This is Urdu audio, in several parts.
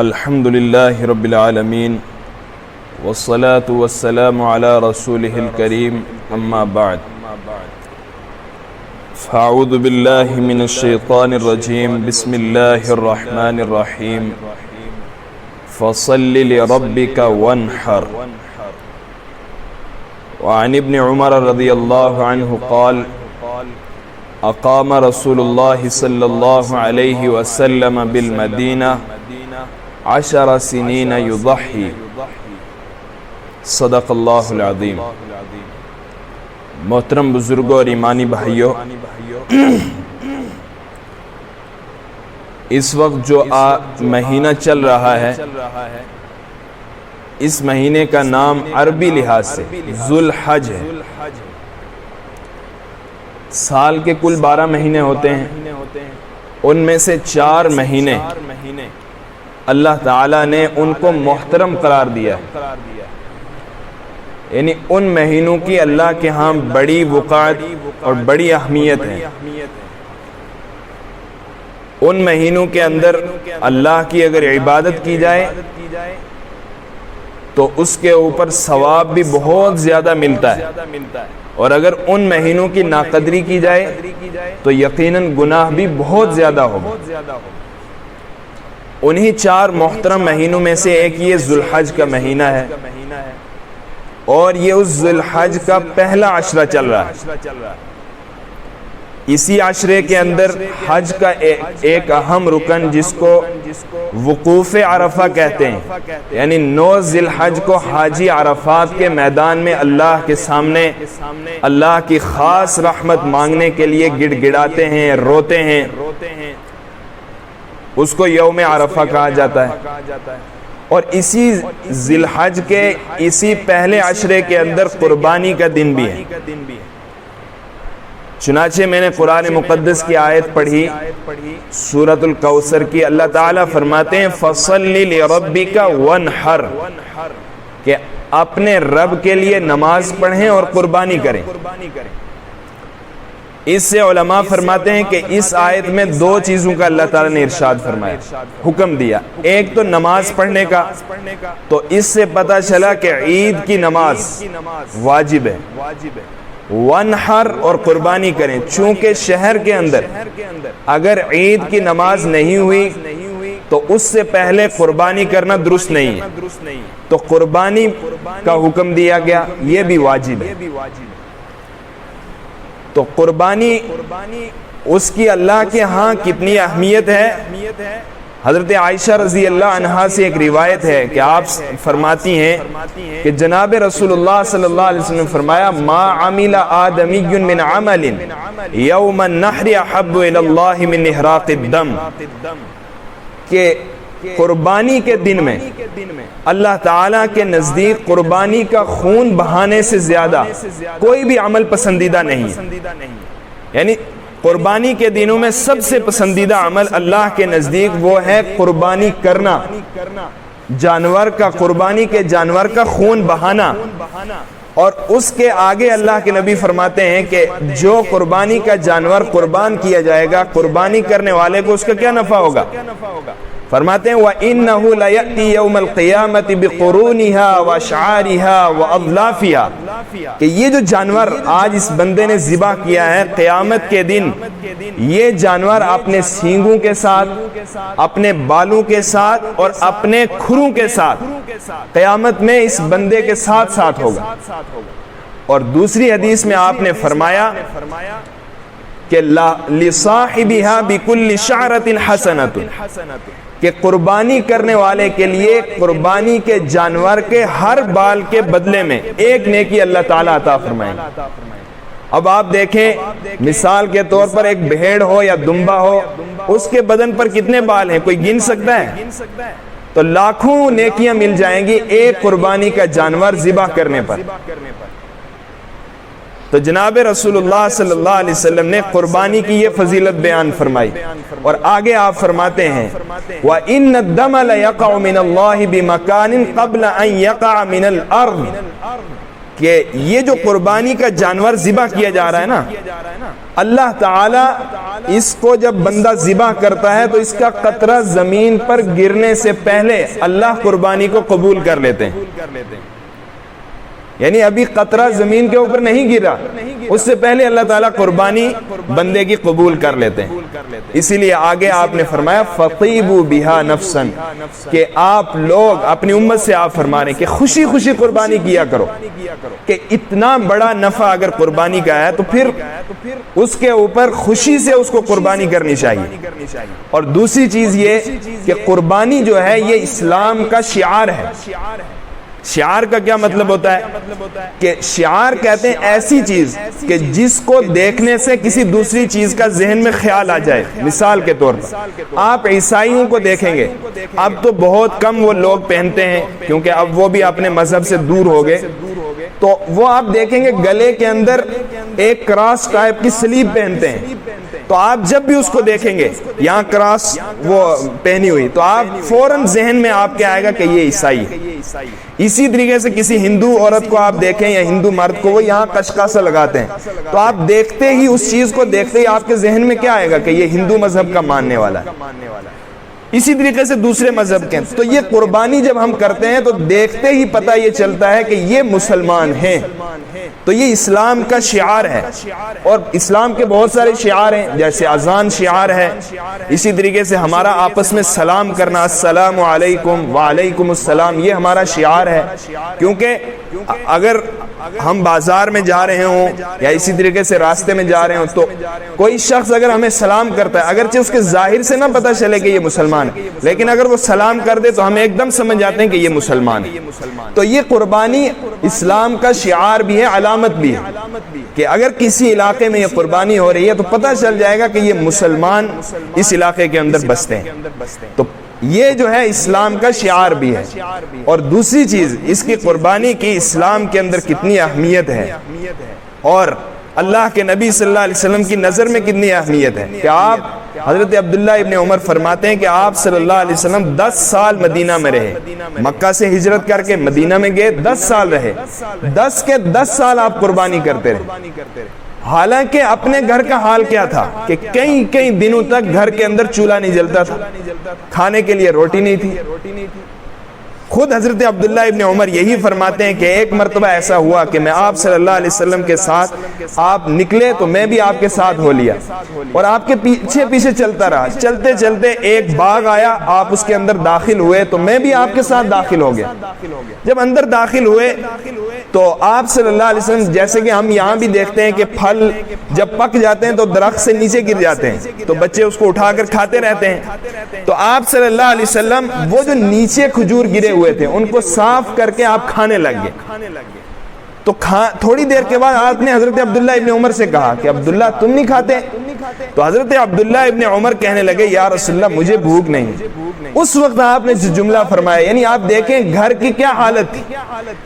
الحمد لله رب العالمين والصلاة والسلام على رسوله الكريم أما بعد فأعوذ بالله من الشيطان الرجيم بسم الله الرحمن الرحيم فصل لربك وانحر وعن ابن عمر رضي الله عنه قال أقام رسول الله صلى الله عليه وسلم بالمدينة 10 سنين يضحي صدق اللہ العظیم۔ محترم بزرگوں اور ایمانی بھائیوں، اس وقت جو مہینہ چل رہا ہے، اس مہینے کا نام عربی لحاظ سے ذو الحج ہے۔ سال کے کل 12 مہینے ہوتے ہیں، ان میں سے 4 مہینے اللہ تعالیٰ نے ان کو محترم قرار دیا ہے، یعنی ان مہینوں کی اللہ کے ہاں بڑی وقعت اور بڑی اہمیت ہے۔ ان مہینوں کے اندر اللہ کی اگر عبادت کی جائے تو اس کے اوپر ثواب بھی بہت زیادہ ملتا ہے، اور اگر ان مہینوں کی ناقدری کی جائے تو یقیناً گناہ بھی بہت زیادہ ہوگا۔ انہی 4 محترم مہینوں میں سے ایک یہ ذو الحج کا مہینہ ہے، اور یہ اس ذو الحج کا پہلا عشرہ چل رہا ہے۔ اسی عشرے کے اندر حج کا ایک اہم رکن جس کو وقوف عرفہ کہتے ہیں، یعنی 9 ذی الحج کو حاجی عرفات کے میدان میں اللہ کے سامنے اللہ کی خاص رحمت مانگنے کے لیے گڑ گڑاتے ہیں، روتے ہیں، اس کو یوم عرفہ کہا جاتا ہے۔ اور اسی ذی الحج کے اسی پہلے عشرے کے اندر قربانی کا دن بھی ہے۔ چنانچہ میں نے قرآن مقدس کی آیت پڑھی، سورۃ الکوثر کی، اللہ تعالیٰ فرماتے ہیں فَصَلِّ لِرَبِّكَ وَانْحَرْ، کہ اپنے رب کے لیے نماز پڑھیں اور قربانی کریں۔ اس سے علماء فرماتے ہیں کہ اس آیت میں 2 چیزوں کا اللہ تعالیٰ نے ارشاد فرمایا، حکم دیا۔ ایک تو نماز پڑھنے کا، تو اس سے پتہ چلا کہ عید کی نماز واجب ہے۔ وانحر، اور قربانی کریں، چونکہ شہر کے اندر اگر عید کی نماز نہیں ہوئی تو اس سے پہلے قربانی کرنا درست نہیں ہے، تو قربانی کا حکم دیا گیا، یہ بھی واجب ہے۔ تو قربانی اس کی اللہ کے ہاں کتنی اہمیت ہے۔ حضرت عائشہ رضی اللہ عنہا سے ایک روایت ہے کہ آپ فرماتی ہیں کہ جناب رسول اللہ صلی اللہ علیہ وسلم نے فرمایا ما عمل آدمی من عمل یوم النحر احب الی اللہ من احراق الدم، کہ قربانی کے دن میں اللہ تعالیٰ کے نزدیک قربانی کا خون بہانے سے زیادہ کوئی بھی عمل پسندیدہ نہیں ہے، یعنی قربانی کے دنوں میں سب سے پسندیدہ عمل اللہ کے نزدیک وہ ہے قربانی کرنا، جانور کا، قربانی کے جانور کا خون بہانا۔ اور اس کے آگے اللہ کے نبی فرماتے ہیں کہ جو قربانی کا جانور قربان کیا جائے گا، قربانی کرنے والے کو اس کا کیا نفع ہوگا؟ فرماتے ہیں وَإِنَّهُ لَيَأْتِي يَوْمَ الْقِيَامَةِ بِقُرُونِهَا وَأَشْعَارِهَا وَأَظْلَافِهَا، کہ یہ جو جانور آج اس بندے نے ذبح کیا ہے، قیامت کے دن یہ جانور اپنے سینگوں کے ساتھ، اپنے بالوں کے ساتھ اور اپنے کھروں کے ساتھ قیامت میں اس بندے کے ساتھ ساتھ ہوگا۔ اور دوسری حدیث میں آپ نے فرمایا کہ لِصَاحِبِهَا بِكُلِّ شَعْرَةٍ حَسَنَةٌ، کہ قربانی کرنے والے کے لیے قربانی کے جانور کے ہر بال کے بدلے میں ایک نیکی اللہ تعالیٰ عطا فرمائیں۔ اب آپ دیکھیں، مثال کے طور پر ایک بھیڑ ہو یا دمبا ہو، اس کے بدن پر کتنے بال ہیں، کوئی گن سکتا ہے؟ تو لاکھوں نیکیاں مل جائیں گی ایک قربانی کا جانور ذبح کرنے پر۔ تو جناب رسول اللہ صلی اللہ علیہ وسلم نے قربانی کی یہ فضیلت بیان فرمائی، اور آگے آپ فرماتے ہیں وَإِنَّ الدَّمَ لَيَقَعُ مِنَ اللَّهِ بِمَكَانٍ قَبْلَ أَن يَقَعَ مِنَ الْأَرْضِ، کہ یہ جو قربانی کا جانور ذبح کیا جا رہا ہے نا، اللہ تعالی اس کو جب بندہ ذبح کرتا ہے تو اس کا قطرہ زمین پر گرنے سے پہلے اللہ قربانی کو قبول کر لیتے ہیں. یعنی ابھی قطرہ زمین کے اوپر نہیں گرا، اس سے پہلے اللہ تعالیٰ قربانی بندے کی قبول کر لیتے ہیں. اسی لیے آگے آپ نے فرمایا فَطِيبُوا بِهَا نَفْسًا، کہ آپ لوگ اپنی امت سے آپ فرما رہے ہیں کہ خوشی خوشی قربانی کیا کرو، کہ اتنا بڑا نفع اگر قربانی کا ہے تو پھر اس کے اوپر خوشی سے اس کو قربانی کرنی چاہیے. اور دوسری چیز یہ کہ قربانی جو ہے یہ اسلام کا شعار ہے. شعار کا کیا مطلب ہوتا ہے کہ شعار کہتے ہیں ایسی چیز کہ جس کو دیکھنے سے کسی دوسری چیز کا ذہن میں خیال آ جائے. مثال کے طور پر آپ عیسائیوں کو دیکھیں گے، اب تو بہت کم وہ لوگ پہنتے ہیں کیونکہ اب وہ بھی اپنے مذہب سے دور ہو گئے، تو وہ آپ دیکھیں گے گلے کے اندر ایک کراس ٹائپ کی سلیب پہنتے ہیں. تو آپ جب بھی اس کو دیکھیں گے یہاں کراس وہ پہنی ہوئی تو آپ فوراً ذہن میں آپ کے آئے گا کہ یہ عیسائی ہے. اسی طریقے سے کسی ہندو عورت کو آپ دیکھیں یا ہندو مرد کو، وہ یہاں قشقاسا لگاتے ہیں، تو آپ دیکھتے ہی اس چیز کو دیکھتے ہی آپ کے ذہن میں کیا آئے گا کہ یہ ہندو مذہب کا ماننے والا ہے. اسی طریقے سے دوسرے مذہب کے. تو یہ قربانی جب ہم کرتے ہیں تو دیکھتے ہی پتہ یہ چلتا ہے کہ یہ مسلمان ہیں. تو یہ اسلام کا شعار ہے، اور اسلام کے بہت سارے شعار ہیں، جیسے اذان شعار ہے. اسی طریقے سے ہمارا آپس میں سلام کرنا، السلام علیکم وعلیکم السلام، یہ ہمارا شعار ہے. کیونکہ اگر ہم بازار میں جا رہے ہوں یا اسی طریقے سے راستے میں جا رہے ہوں تو کوئی شخص اگر ہمیں سلام کرتا ہے، اگرچہ اس کے ظاہر سے نہ پتہ چلے کہ یہ مسلمان ہے، لیکن اگر وہ سلام کر دے تو ہم ایک دم سمجھ جاتے ہیں کہ یہ مسلمان ہے. تو یہ قربانی اسلام کا شعار بھی ہے، علامت بھی ہے، کہ اگر کسی علاقے میں یہ قربانی ہو رہی ہے تو پتہ چل جائے گا کہ یہ مسلمان اس علاقے کے اندر بستے ہیں. تو یہ جو ہے اسلام کا شعار بھی ہے. اور دوسری چیز اس کی قربانی کی اسلام کے اندر کتنی اہمیت ہے، اور اللہ کے نبی صلی اللہ علیہ وسلم کی نظر میں کتنی اہمیت ہے کہ آپ حضرت عبداللہ ابن عمر فرماتے ہیں کہ آپ صلی اللہ علیہ وسلم 10 سال مدینہ میں رہے. مکہ سے ہجرت کر کے مدینہ میں گئے، 10 سال رہے، 10 کے 10 سال آپ قربانی کرتے رہے. حالانکہ اپنے گھر کا حال کیا تھا کہ کئی دنوں تک گھر کے اندر چولہا نہیں جلتا تھا، کھانے کے لیے روٹی نہیں تھی. خود حضرت عبداللہ ابن عمر یہی فرماتے ہیں کہ ایک مرتبہ ایسا ہوا کہ میں آپ صلی اللہ علیہ وسلم کے ساتھ آپ نکلے تو میں بھی آپ کے ساتھ ہو لیا، اور آپ کے پیچھے پیچھے چلتا رہا. چلتے چلتے ایک باغ آیا، آپ اس کے اندر داخل ہوئے تو میں بھی آپ کے ساتھ داخل ہو گیا. جب اندر داخل ہوئے تو آپ صلی اللہ علیہ وسلم، جیسے کہ ہم یہاں بھی دیکھتے ہیں کہ پھل جب پک جاتے ہیں تو درخت سے نیچے گر جاتے ہیں تو بچے اس کو اٹھا کر کھاتے رہتے ہیں، تو آپ صلی اللہ علیہ وسلم وہ جو نیچے کھجور گرے ہوئے تھے ان کو صاف کر کے آپ کھانے لگ گئے. تو تھوڑی دیر کے بعد آپ نے حضرت عبداللہ ابن عمر سے کہا کہ عبداللہ تم نہیں کھاتے؟ تو حضرت عبداللہ ابن عمر کہنے لگے یا رسول اللہ مجھے بھوک نہیں. اس وقت آپ نے جملہ فرمایا، یعنی آپ دیکھیں گھر کی کیا حالت تھی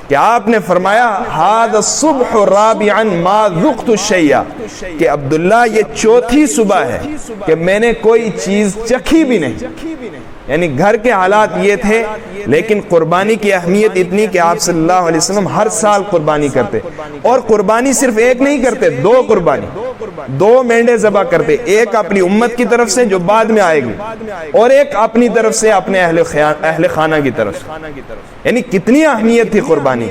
کہ آپ نے فرمایا ھذا الصبح رابعا ما ذقت الشیء، کہ عبداللہ یہ چوتھی صبح ہے کہ میں نے کوئی چیز چکھی بھی نہیں. یعنی گھر کے حالات یہ تھے، لیکن قربانی کی اہمیت اتنی کہ آپ صلی اللہ علیہ وسلم ہر سال قربانی کرتے، اور قربانی صرف ایک نہیں کرتے، 2 قربانی، 2 مینڈے ذبح کرتے، ایک اپنی امت کی طرف سے جو بعد میں آئے گی، اور ایک اپنی طرف سے اپنے اہل خانہ کی طرف سے. یعنی کتنی اہمیت تھی قربانی.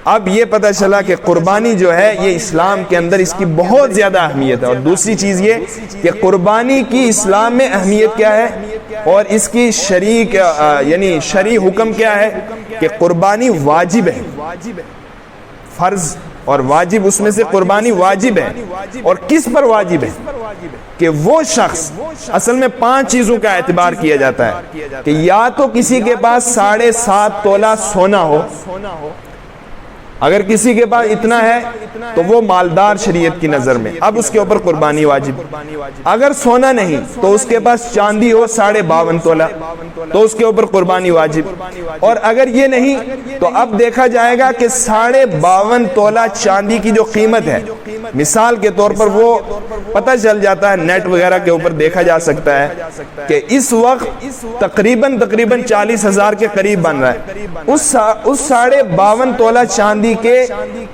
اب یہ پتہ چلا کہ قربانی جو ہے یہ اسلام کے اندر اس کی بہت زیادہ اہمیت ہے. اور دوسری چیز یہ کہ قربانی کی اسلام میں اہمیت کیا ہے اور اس کی یعنی شرعی حکم کیا ہے کہ قربانی واجب ہے. فرض اور واجب، اس میں سے قربانی واجب ہے. اور کس پر واجب ہے کہ وہ شخص، اصل میں 5 چیزوں کا اعتبار کیا جاتا ہے کہ یا تو کسی کے پاس 7.5 تولہ سونا ہو، اگر کسی کے پاس اتنا ہے تو وہ مالدار شریعت کی نظر میں، اب اس کے اوپر قربانی واجب. اگر سونا نہیں تو اس کے پاس چاندی ہو 52.5 تولہ تو اس کے اوپر قربانی واجب. اور اگر یہ نہیں تو اب دیکھا جائے گا کہ 52.5 تولہ چاندی کی جو قیمت ہے مثال کے طور پر وہ پتہ چل جاتا ہے، نیٹ وغیرہ کے اوپر دیکھا جا سکتا ہے کہ اس وقت تقریباً 40,000 کے قریب بن رہا ہے۔ اس 52.5 تولہ چاندی کے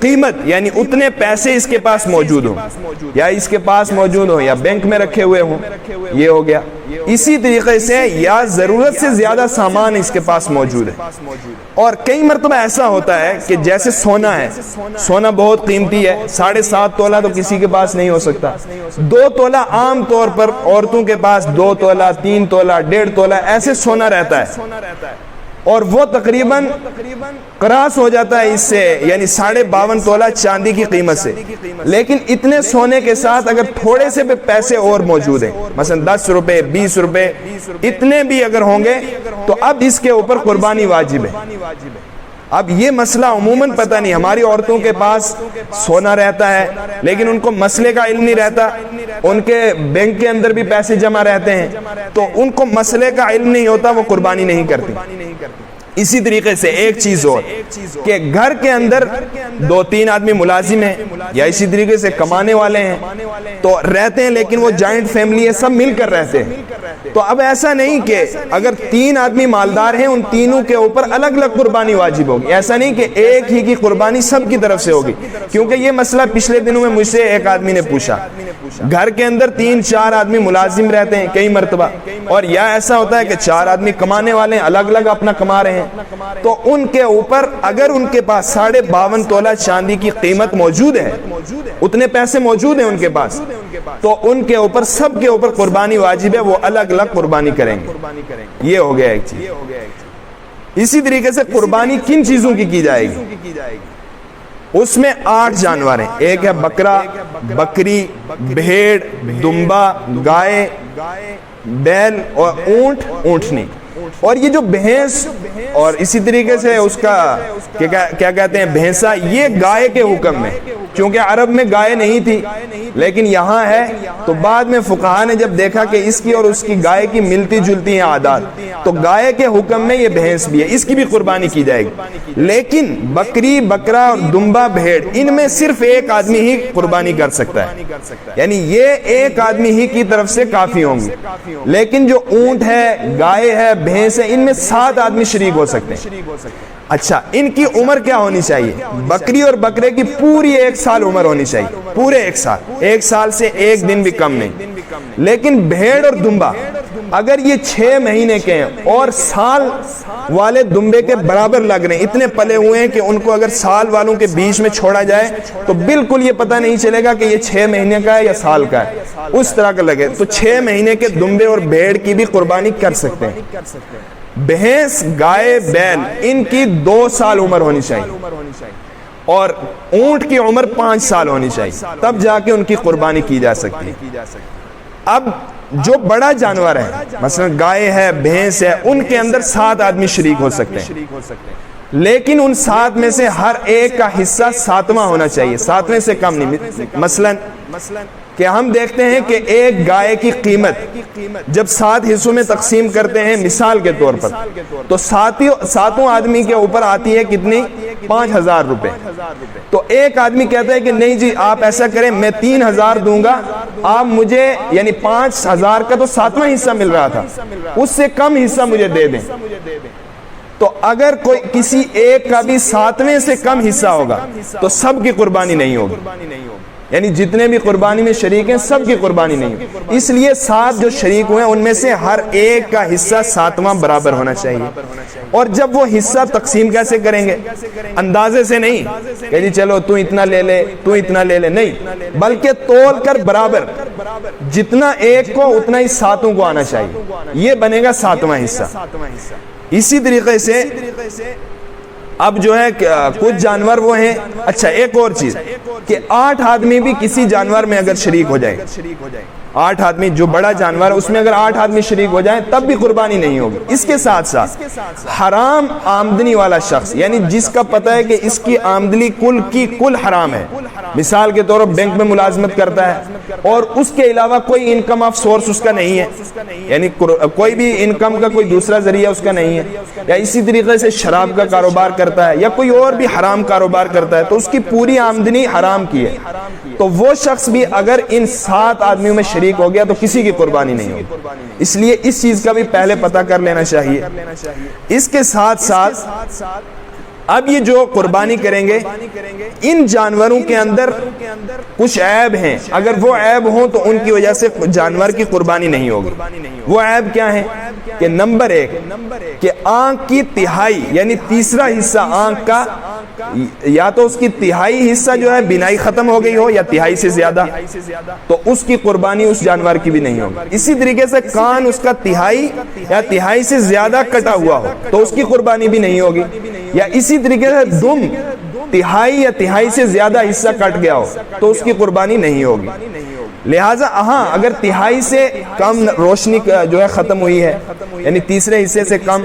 قیمت، یعنی اتنے پیسے اس کے پاس موجود ہوں، یا اس کے پاس موجود ہوں یا بینک میں رکھے ہوئے ہوں، یہ ہو گیا۔ اسی طریقے سے یا ضرورت سے زیادہ سامان اس کے پاس موجود ہے۔ اور کئی مرتبہ ایسا ہوتا ہے کہ جیسے سونا ہے، سونا بہت قیمتی ہے، 7.5 تولہ تو کسی کے پاس نہیں ہو سکتا، 2 تولہ عام طور پر عورتوں کے پاس 2 تولہ 3 تولہ 1.5 تولہ ایسے سونا رہتا ہے، اور وہ تقریباً کراس ہو جاتا ہے اس سے، یعنی 52.5 تولہ چاندی کی قیمت سے۔ لیکن اتنے سونے کے ساتھ اگر تھوڑے سے بھی پیسے اور موجود ہیں، مثلا 10 روپے 20 روپے اتنے بھی اگر ہوں گے تو اب اس کے اوپر قربانی واجب ہے۔ اب یہ مسئلہ عموماً پتہ نہیں، ہماری عورتوں کے پاس سونا رہتا ہے لیکن ان کو مسئلے کا علم نہیں رہتا، ان کے بینک کے اندر بھی پیسے جمع رہتے ہیں تو ان کو مسئلے کا علم نہیں ہوتا، وہ قربانی نہیں کرتی۔ اسی طریقے سے ایک چیز اور کہ گھر کے اندر 2-3 آدمی ملازم ہیں یا اسی طریقے سے کمانے والے ہیں تو رہتے ہیں، لیکن وہ جوائنٹ فیملی ہے، سب مل کر رہتے ہیں۔ تو اب ایسا نہیں کہ اگر 3 آدمی مالدار ہیں، ان تینوں کے اوپر الگ الگ قربانی واجب ہوگی، ایسا نہیں کہ ایک ہی کی قربانی سب کی طرف سے ہوگی، کیونکہ یہ مسئلہ پچھلے دنوں میں مجھ سے ایک آدمی نے پوچھا۔ گھر کے اندر 3-4 آدمی ملازم رہتے ہیں کئی مرتبہ، اور یا ایسا ہوتا ہے کہ 4 آدمی کمانے والے ہیں، الگ الگ اپنا کما رہے ہیں، تو ان کے اوپر اگر ان کے پاس 52.5 تولہ چاندی کی قیمت موجود ہے، اتنے پیسے موجود ہیں ان کے پاس، تو ان کے اوپر سب کے اوپر قربانی واجب ہے، وہ الگ الگ قربانی کریں گے۔ یہ ہو گیا ایک چیز۔ اسی طریقے سے قربانی کن چیزوں کی جائے گی؟ اس میں 8 جانور ہیں، ایک ہے بکرا، بکری، بھیڑ، دمبا، گائے، بیل اور اونٹ، اونٹنی۔ اور یہ جو بھینس اور اسی طریقے سے اس کا کیا کہتے ہیں بھینسا، یہ گائے کے حکم میں، چونکہ عرب میں گائے نہیں تھی لیکن یہاں ہے، تو بعد میں فقہا نے جب دیکھا کہ اس کی اور اس کی گائے کی ملتی جلتی ہیں عادات، تو گائے کے حکم میں یہ بھینس بھی ہے، اس کی بھی قربانی کی جائے گی۔ لیکن بکری، بکرا اور دمبا، بھیڑ، ان میں صرف ایک آدمی ہی قربانی کر سکتا ہے، یعنی یہ ایک آدمی ہی کی طرف سے کافی ہوں گی۔ لیکن جو اونٹ ہے، گائے ہے، بھینس ہے، ان میں 7 آدمی شریک ہو سکتے ہیں۔ اچھا، ان کی عمر کیا ہونی چاہیے؟ بکری اور بکرے کی پوری 1 سال عمر ہونی چاہیے، پورے 1 سال سے 1 دن بھی کم نہیں۔ لیکن بھیڑ اور دمبا اگر یہ 6 مہینے کے ہیں اور سال والے دمبے کے برابر لگ رہے ہیں، اتنے پلے ہوئے ہیں کہ ان کو اگر سال والوں کے بیچ میں چھوڑا جائے تو بالکل یہ پتہ نہیں چلے گا کہ یہ 6 مہینے کا ہے یا سال کا ہے، اس طرح کا لگے، تو 6 مہینے کے دمبے اور بھیڑ کی بھی قربانی کر سکتے ہیں۔ بھینس، گائے، بیل، ان کی 2 سال عمر ہونی چاہیے، اور اونٹ کی عمر 5 سال ہونی چاہیے، تب جا کے ان کی قربانی کی جا سکتی ہے۔ اب جو بڑا جانور ہے، مثلا گائے ہے، بھینس ہے، ان کے اندر 7 آدمی شریک ہو سکتے ہیں، لیکن ان 7 میں سے ہر ایک کا حصہ 7واں ہونا چاہیے، 7ویں سے کم نہیں۔ مثلا کہ ہم دیکھتے ہیں کہ ایک گائے کی قیمت جب 7 حصوں میں تقسیم کرتے ہیں مثال کے طور پر، تو 7 آدمی کے اوپر آتی ہے کتنی؟ 5,000 روپے۔ تو ایک آدمی کہتا ہے کہ نہیں جی آپ ایسا کریں، میں 3,000 دوں گا، آپ مجھے یعنی 5,000 کا تو 7واں حصہ مل رہا تھا، اس سے کم حصہ مجھے دے دیں۔ تو اگر کوئی کسی ایک کا بھی 7ویں سے کم حصہ ہوگا تو سب کی قربانی نہیں ہوگی، یعنی جتنے بھی قربانی میں شریک ہیں سب کی قربانی نہیں ہوگی۔ اس لیے 7 جو شریک ہوئے ہیں ان میں سے ہر ایک کا حصہ 7واں برابر ہونا چاہیے۔ اور جب وہ حصہ تقسیم کیسے کریں گے؟ اندازے سے نہیں کہ جی چلو تو اتنا لے لے، تو اتنا لے لے، نہیں، بلکہ تول کر برابر، جتنا ایک کو اتنا ہی 7 کو آنا چاہیے، یہ بنے گا 7واں حصہ۔ اسی طریقے سے اب جو ہے کچھ جانور وہ ہیں، اچھا ایک اور چیز کہ 8 آدمی بھی کسی جانور میں اگر شریک ہو جائے، 8 آدمی جو بڑا جانور ہے اس میں اگر 8 آدمی شریک ہو جائیں تب بھی قربانی نہیں ہوگی۔ اس کے ساتھ ساتھ حرام آمدنی والا شخص، یعنی جس کا پتہ ہے کہ اس کی آمدنی کل حرام ہے، مثال کے طور پر بینک میں ملازمت کرتا ہے اور اس کے علاوہ کوئی انکم آف سورس اس کا نہیں ہے، یعنی کوئی بھی انکم کا کوئی دوسرا ذریعہ اس کا نہیں ہے، یا اسی طریقے سے شراب کا کاروبار کرتا ہے یا کوئی اور بھی حرام کاروبار کرتا ہے، تو اس کی پوری آمدنی حرام کی ہے، تو وہ شخص بھی اگر ان 7 آدمیوں میں شریک ہو گیا تو کسی کی قربانی نہیں ہوگی. اس لیے اس چیز کا بھی پہلے پتہ کر لینا چاہیے. اس کے ساتھ ساتھ اب یہ جو قربانی کریں گے ان جانوروں کے اندر کچھ عیب ہیں، اگر وہ عیب ہوں تو ان کی وجہ سے جانور کی قربانی نہیں ہوگی. وہ عیب کیا ہیں کہ نمبر 1 کہ آنکھ کی تہائی یعنی تیسرا حصہ آنکھ کا، یا تو اس کی تہائی حصہ جو ہے بینائی ختم ہو گئی ہو یا تہائی سے زیادہ، تو اس کی قربانی اس جانور کی بھی نہیں ہوگی. اسی طریقے سے کان اس کا تہائی یا تہائی سے زیادہ کٹا ہوا ہو تو اس کی قربانی بھی نہیں ہوگی. یا اسی طریقے سے دم تہائی یا تہائی سے زیادہ حصہ کٹ گیا ہو تو اس کی قربانی نہیں ہوگی. لہٰذا ہاں اگر تہائی سے کم روشنی جو ہے ختم ہوئی ہے یعنی تیسرے حصے سے کم،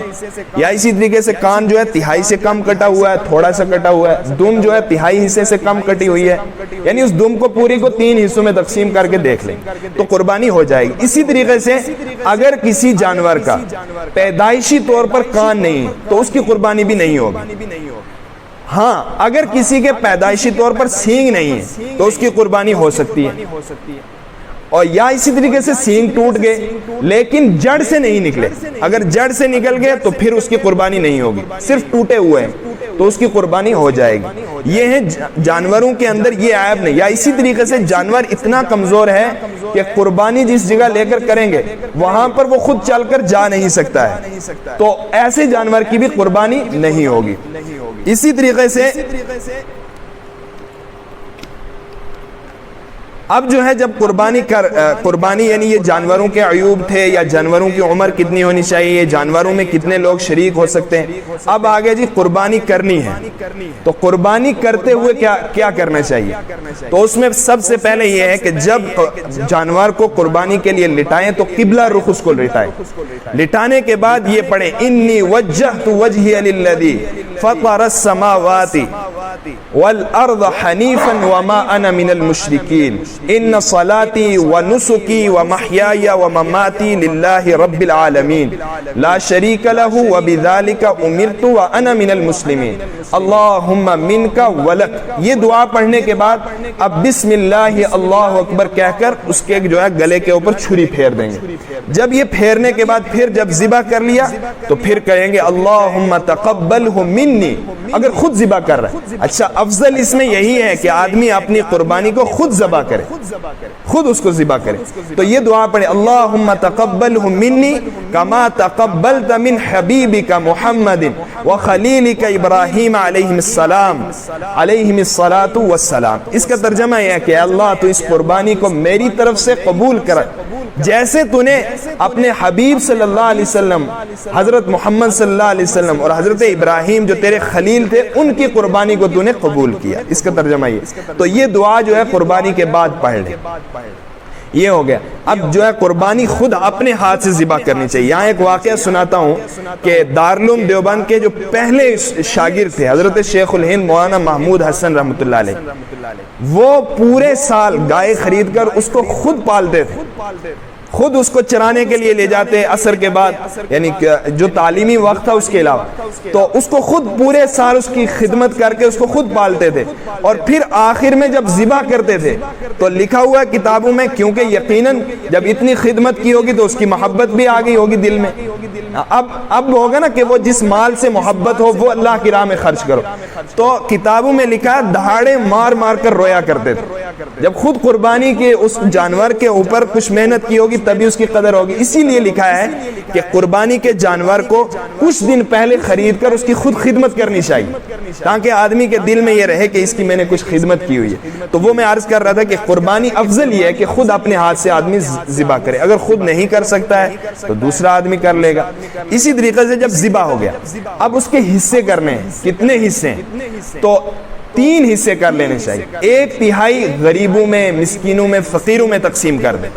یا اسی طریقے سے کان جو ہے تہائی سے کم کٹا ہوا ہے، تھوڑا سا کٹا ہوا ہے، دم جو ہے تہائی حصے سے کم کٹی ہوئی ہے، یعنی اس دم کو پوری کو 3 حصوں میں تقسیم کر کے دیکھ لیں تو قربانی ہو جائے گی. اسی طریقے سے اگر کسی جانور کا پیدائشی طور پر کان نہیں تو اس کی قربانی بھی نہیں ہوگی. ہاں اگر کسی کے پیدائشی طور پر سینگ نہیں ہے تو اس کی قربانی ہو سکتی ہے. اور یا اسی طریقے سے سینگ ٹوٹ گئے لیکن جڑ سے نہیں نکلے، اگر جڑ سے نکل گئے تو پھر اس کی قربانی نہیں ہوگی، صرف ٹوٹے ہوئے ہیں تو اس کی قربانی ہو جائے گی. یہ ہے جانوروں کے اندر یہ عیب نہیں. یا اسی طریقے سے جانور اتنا کمزور ہے کہ قربانی جس جگہ لے کر کریں گے وہاں پر وہ خود چل کر جا نہیں سکتا ہے تو ایسے جانور کی بھی قربانی نہیں ہوگی. اسی طریقے سے اب جو ہے جب قربانی یعنی یہ جانوروں کے عیوب تھے یا جانوروں کی عمر کتنی ہونی چاہیے، جانوروں میں کتنے لوگ شریک ہو سکتے ہیں. اب آگے جی قربانی کرنی ہے تو قربانی کرتے ہوئے کیا کرنا چاہیے. تو اس میں سب سے پہلے یہ ہے کہ جب جانور کو قربانی کے لیے لٹائیں تو قبلہ رخ اس کو لٹائیں. لٹانے کے بعد یہ پڑھیں انی وجہت وجہی للذی فطر السماوات والارض حنیفا وما انا من المشرکین ان صلاتی ونسکی ومحیای ومماتی للہ رب العالمین لا شریک لہ وبذالک امرت وانا من المسلمین اللہم منک ولک. یہ دعا پڑھنے کے بعد اب بسم اللہ اللہ اکبر کہہ کر اس کے جو ہے گلے کے اوپر چھری پھیر دیں گے. جب یہ پھیرنے کے بعد پھر جب ذبح کر لیا تو پھر کہیں گے اللہم تقبلہ منی. اگر خود ذبح کر رہا ہے، اچھا افضل اس میں یہی ہے کہ آدمی اپنی قربانی کو خود ذبح کرے، خود اس کو ذبح کرے. تو یہ دعا پڑھے اللہم تقبلہ منی کما تقبلت من حبیبک محمد وخلیلک ابراہیم علیہ السلام علیہ الصلاۃ والسلام. اس کا ترجمہ یہ ہے کہ اللہ تو اس قربانی کو میری طرف سے قبول کر، جیسے تو نے اپنے حبیب صلی اللہ علیہ وسلم حضرت محمد صلی اللہ علیہ وسلم اور حضرت ابراہیم جو تیرے خلیل تھے ان کی قربانی کو تو نے قبول کیا. اس کا ترجمہ یہ. تو یہ دعا جو ہے قربانی کے بعد پڑھ لیں. یہ ہو گیا. اب جو ہے قربانی خود اپنے ہاتھ سے ذبح کرنی چاہیے. یہاں ایک واقعہ سناتا ہوں کہ دارالعلوم دیوبند کے جو پہلے شاگرد تھے حضرت شیخ الہند مولانا محمود حسن رحمۃ اللہ علیہ، وہ پورے سال گائے خرید کر اس کو خود پالتے تھے، خود اس کو چرانے کے لیے لے جاتے عصر کے بعد، یعنی جو تعلیمی وقت تھا اس کے علاوہ، تو اس کو خود پورے سال اس کی خدمت کر کے اس کو خود پالتے تھے. اور پھر آخر میں جب ذبح کرتے تھے تو لکھا ہوا ہے کتابوں میں، کیونکہ یقیناً جب اتنی خدمت کی ہوگی تو اس کی محبت بھی آ گئی ہوگی دل میں. اب ہوگا نا کہ وہ جس مال سے محبت ہو وہ اللہ کی راہ میں خرچ کرو. تو کتابوں میں لکھا ہے دہاڑے مار مار کر رویا کرتے تھے. جب خود قربانی کے اس جانور کے اوپر کچھ محنت کی ہوگی تبھی اس کی قدر ہوگی. اسی لیے لکھا ہے کہ قربانی کے جانور کو کچھ دن پہلے خرید کر اس کی خود خدمت کرنی چاہیے تاکہ آدمی کے دل میں یہ رہے کہ اس کی میں نے کچھ خدمت کی ہوئی ہے. تو وہ میں عرض کر رہا تھا کہ قربانی افضل یہ ہے کہ خود اپنے ہاتھ سے آدمی ذبح کرے. اگر خود نہیں کر سکتا ہے تو دوسرا آدمی کر لے گا. اسی طریقے سے جب ذبح ہو گیا اب اس کے حصے کرنے ہیں. کتنے حصے ہیں؟ تو 3 حصے کر لینے چاہیے. 1/3 غریبوں میں، مسکینوں میں، فقیروں میں تقسیم کر دیں.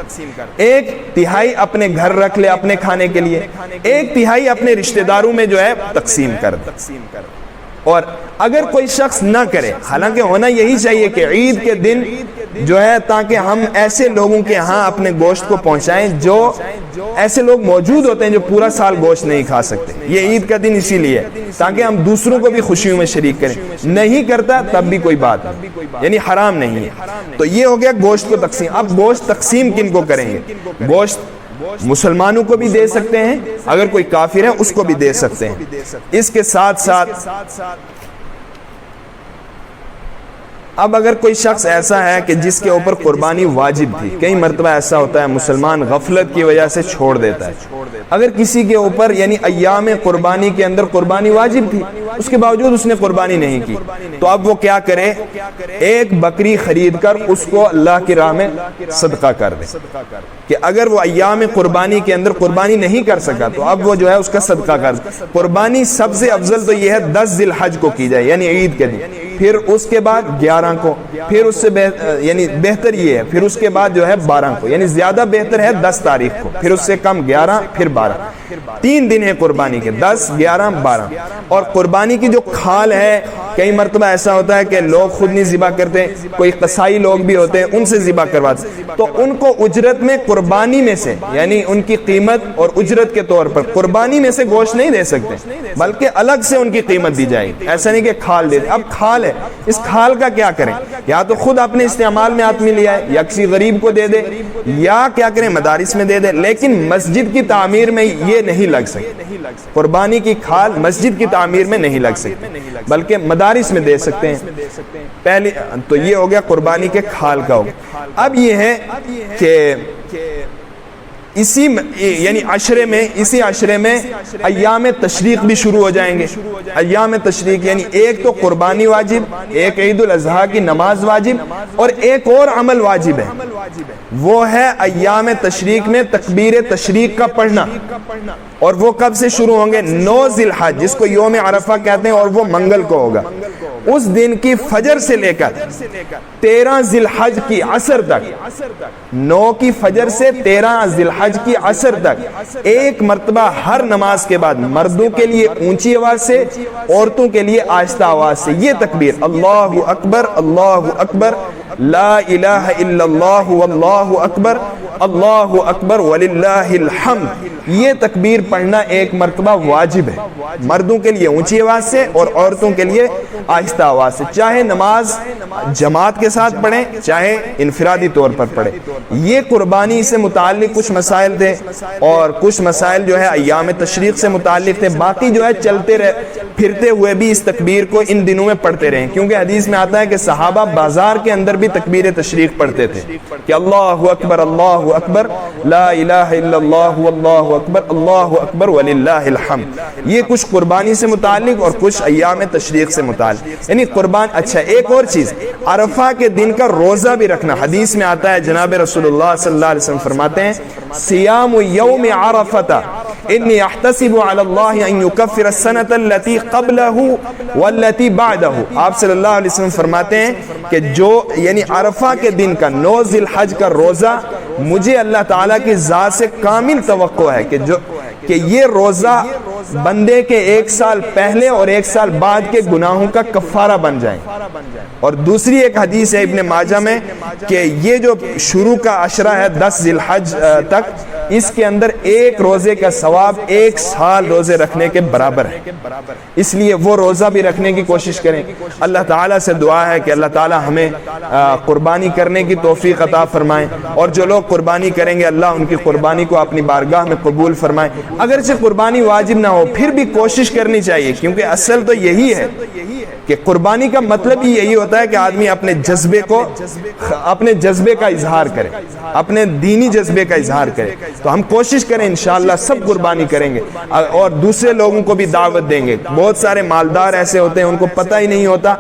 1/3 اپنے گھر رکھ لے اپنے کھانے کے لیے. 1/3 اپنے رشتہ داروں میں جو ہے تقسیم کر دیں. اور اگر کوئی شخص نہ کرے، حالانکہ ہونا یہی چاہیے کہ عید کے دن جو ہے تاکہ ہم ایسے لوگوں کے ہاں اپنے گوشت کو پہنچائیں جو ایسے لوگ موجود ہوتے ہیں جو پورا سال گوشت نہیں کھا سکتے. یہ عید کا دن اسی لیے تاکہ ہم دوسروں کو بھی خوشیوں میں شریک کریں. نہیں کرتا تب بھی کوئی بات نہیں, یعنی حرام نہیں ہے. تو یہ ہو گیا گوشت کو تقسیم. اب گوشت تقسیم کن کو کریں گے؟ گوشت مسلمانوں کو بھی دے سکتے ہیں, اگر کوئی کافر ہے اس کو بھی دے سکتے ہیں. اس کے ساتھ ساتھ اب اگر کوئی شخص ایسا ہے کہ جس کے اوپر قربانی واجب تھی, کئی مرتبہ ایسا ہوتا ہے مسلمان غفلت کی وجہ سے چھوڑ دیتا ہے. اگر کسی کے اوپر یعنی ایام قربانی کے اندر قربانی واجب تھی, اس کے باوجود اس نے قربانی نہیں کی, تو اب وہ کیا کرے؟ ایک بکری خرید کر اس کو اللہ کی راہ میں صدقہ کر دے. کہ اگر وہ ایام قربانی کے اندر قربانی نہیں کر سکا تو اب وہ جو ہے اس کا صدقہ کر دے. قربانی سب سے افضل تو یہ ہے 10 ذی الحج کو کی جائے, یعنی عید کے دن, پھر اس کے بعد 11 کو, پھر اس سے یعنی بہتر یہ ہے پھر اس کے بعد جو ہے 12 کو, یعنی زیادہ بہتر ہے 10 تاریخ کو, پھر اس سے کم 11, پھر 12. 3 دن ہے قربانی کے, 10, 11, 12. اور قربانی کی جو کھال ہے, کئی مرتبہ ایسا ہوتا ہے کہ لوگ خود نہیں ذبح کرتے, کوئی قصائی لوگ بھی ہوتے ہیں ان سے ذبح کرواتے, تو ان کو اجرت میں قربانی میں سے یعنی ان کی قیمت اور اجرت کے طور پر قربانی میں سے گوشت نہیں دے سکتے, بلکہ الگ سے ان کی قیمت دی جائے گی. ایسا نہیں کہ کھال دے. اب کھال ہے, اس کھال کا کیا کریں؟ یا تو خود اپنے استعمال میں آدمی لے آئے, یا کسی غریب کو دے دے, یا کیا کریں مدارس میں دے دے. لیکن مسجد کی تعمیر میں یہ نہیں لگ سکتی. قربانی کی کھال مسجد کی تعمیر میں نہیں لگ سکتی, بلکہ مدارس میں دے سکتے ہیں. پہلے تو یہ ہو گیا قربانی کے کھال کا. اب یہ ہے کہ اسی یعنی اسی عشرے میں ایام تشریق بھی شروع ہو جائیں گے. ایام تشریق یعنی ایک تو قربانی واجب, ایک عید الاضحیٰ کی نماز واجب, اور ایک اور عمل واجب ہے, وہ ہے ایام تشریق میں تکبیر تشریق کا پڑھنا. اور وہ کب سے شروع ہوں گے؟ 9 ذی الحج, جس کو یوم عرفہ کہتے ہیں, اور وہ منگل کو ہوگا. اس دن کی فجر سے لے کر 13 ذی الحج کی عصر تک, 9 کی فجر سے 13 ذی الحج کی عصر تک ایک مرتبہ ہر نماز کے بعد مردوں کے لیے اونچی آواز سے, عورتوں کے لیے آہستہ آواز سے یہ تکبیر, اللہ اکبر اللہ اکبر لا الہ الا اللہ واللہ اکبر اللہ اکبر وللہ الحمد, یہ تکبیر پڑھنا ایک مرتبہ واجب ہے, مردوں کے لیے اونچی آواز سے اور عورتوں کے لیے آہستہ آواز سے, چاہے نماز جماعت کے ساتھ پڑھیں چاہے انفرادی طور پر پڑھیں. یہ قربانی سے متعلق کچھ مسائل تھے, اور کچھ مسائل جو ہے ایام تشریق سے متعلق تھے. باقی جو ہے چلتے پھرتے ہوئے بھی اس تکبیر کو ان دنوں میں پڑھتے رہیں, کیونکہ حدیث میں آتا ہے کہ صحابہ بازار کے اندر بھی تکبیر تشریق پڑھتے تھے کہ اللہ اکبر لا الہ الا اللہ واللہ اکبر اللہ اکبر وللہ الحمد. یہ کچھ قربانی سے متعلق اور کچھ ایام تشریق سے متعلق, یعنی قربان. اچھا, ایک اور چیز, عرفہ کے دن کا روزہ بھی رکھنا. حدیث میں آتا ہے, جناب رسول اللہ صلی اللہ علیہ وسلم فرماتے ہیں, صیام یوم عرفہ انی احتسب علی اللہ ان یکفر السنۃ التي قبلہ والتي بعدہ. آپ صلی اللہ علیہ وسلم فرماتے ہیں کہ جو یعنی عرفہ کے دن کا 9 ذی الحج کا روزہ, مجھے اللہ تعالیٰ کی ذات سے کامل توقع ہے کہ یہ روزہ بندے کے 1 سال پہلے اور 1 سال بعد کے گناہوں کا کفارہ بن جائیں. اور دوسری ایک حدیث ہے ابن ماجہ میں کہ یہ جو شروع کا عشرہ ہے 10 ذی الحج تک, اس کے اندر ایک روزے کا ثواب 1 سال روزے رکھنے کے برابر ہے. اس لیے وہ روزہ بھی رکھنے کی کوشش کریں. اللہ تعالیٰ سے دعا ہے کہ اللہ تعالیٰ ہمیں قربانی کرنے کی توفیق عطا فرمائیں, اور جو لوگ قربانی کریں گے اللہ ان کی قربانی کو اپنی بارگاہ میں قبول فرمائیں. اگرچہ قربانی واجب نہ ہو پھر بھی کوشش کرنی چاہیے, کیونکہ اصل تو یہی ہے کہ قربانی کا مطلب ہی یہی ہوتا ہے کہ آدمی اپنے جذبے کا اظہار کرے, اپنے دینی جذبے کا اظہار کرے. تو ہم کوشش کریں انشاءاللہ سب قربانی کریں گے, اور دوسرے لوگوں کو بھی دعوت دیں گے. بہت سارے مالدار ایسے ہوتے ہیں ان کو پتہ ہی نہیں ہوتا,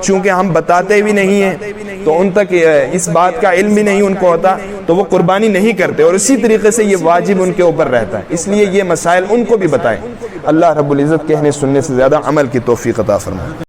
چونکہ ہم بتاتے بھی نہیں ہیں تو ان تک اس بات کا علم بھی نہیں ان کو ہوتا, تو وہ قربانی نہیں کرتے, اور اسی طریقے سے یہ واجب ان کے اوپر رہتا ہے. اس لیے یہ مسائل ان کو بھی بتائیں. اللہ رب العزت کہنے سننے سے زیادہ عمل کی توفیق عطا فرمائے.